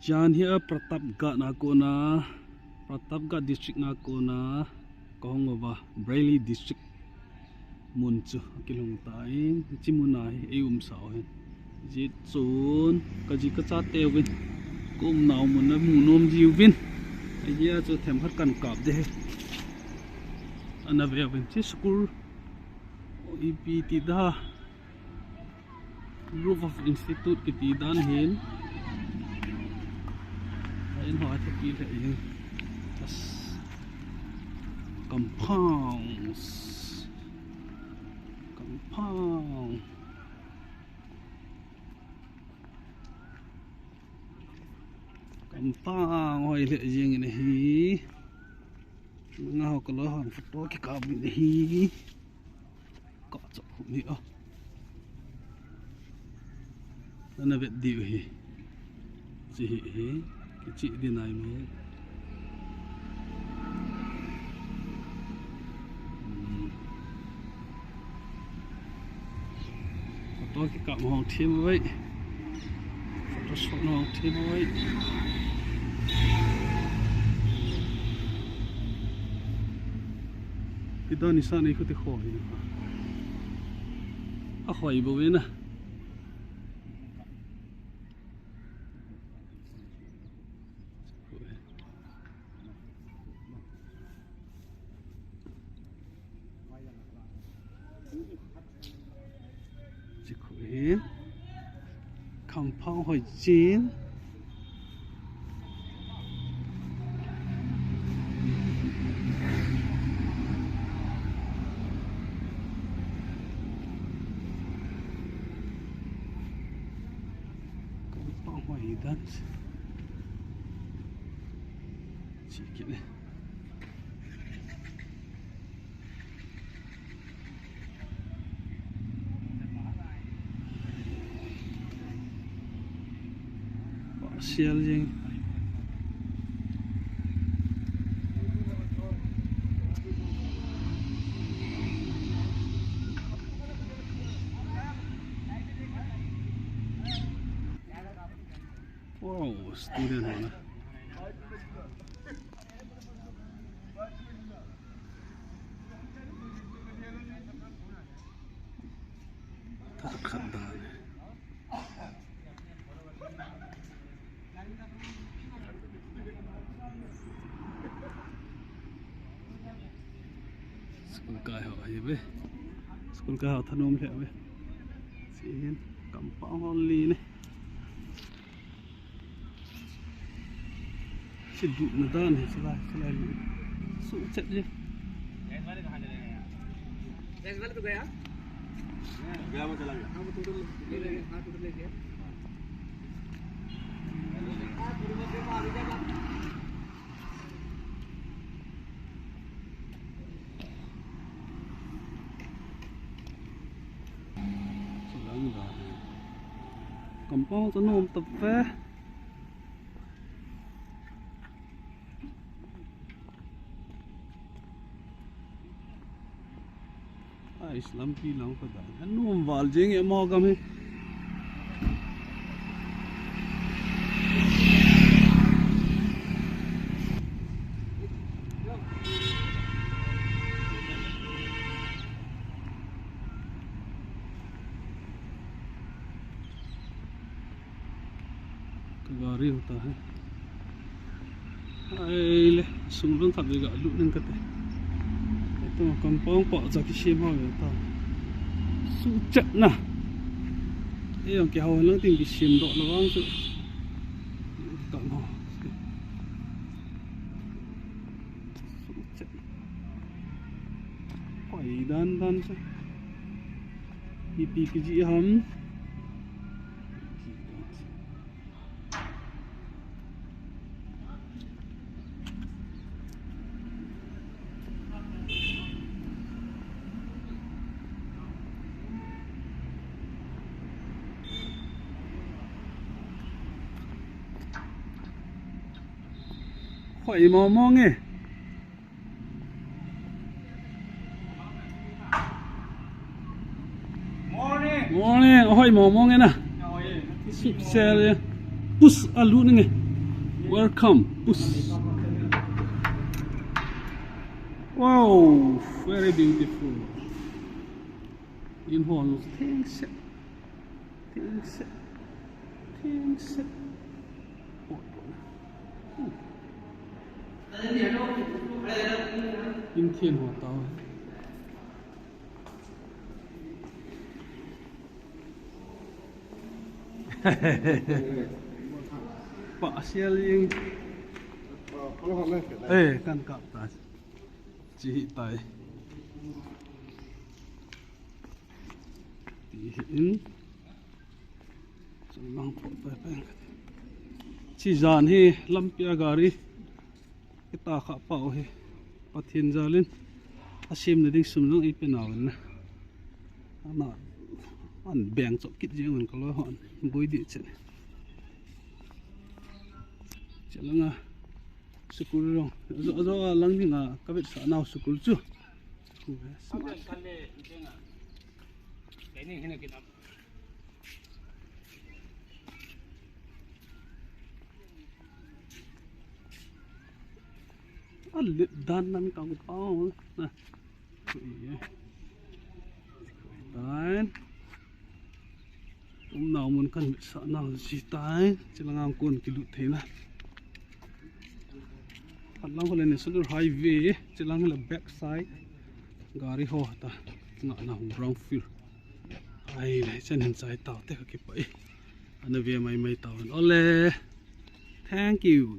Jan here Pratapgarh nakona Pratapgarh district nakona kahongova Brayley district munchu kilong tain chimunai eum sao hen ji chun kaji ka cha tewin kum naw mun na munom jiwin ai chu them hat kan kap de ana ve wen chi school EPT da group of institute ki ti dan hen in hoa the ki le yin as compound hoi le yin ne hi nga ho ko lo hang photo ki ka bi ne hi ka cho ni a na vet di hi chi hi ki chi di nai me photo ki ka mo hang thim wei photo shot no hang thim wei cái đó sao này có thể khỏi à khỏi bộ bên à chỉ khỏi compound hỏi chín hỏi đất chỉ cái này bỏ xe lên wow student mana tak khadda school ka ho ai be school ka ho thanom le be sin compound only ne Sedut nadan selain sukses je. Gas वाले तो गया गया वो चला गया हाँ वो टोटल ले गए हाँ टोटल ले गया Compound cho nôm tập vé Islam bilang pada anu wal jeng ya mau kami kagari होता है ai le sungrun thap ga lu ning kate itu compound pak zaki sim ha ta su chat na yang ke hawan lang ting sim dok lawang su tak mau su chat koi dan sa ipi kiji ham hỏi mò mò nghe morning morning hỏi mò mò nghe nè sụp xe đi push alu nge welcome push wow very beautiful in hall thanks in thiên hồ tàu Pak Sialing kan kap ta chỉ tay in lang po pa chỉ dàn hi lampia gari kita kha pau hi pathin zalin asim na ding sum nang ipenawan na ana an beng chok kit jeng an kalo hon boi di chen chelanga school rong zo lang ni nga kabet sa naw school chu alit dan nami kau na dan nào muốn cần sợ nào gì tay chỉ là ngang cuốn cái lụt thế này phát lang có lên này xuống highway chỉ là cái backside gari ho ta ngã nào brownfield ai này chân hình trái tàu thế cái bẫy anh về mày tàu ole thank you.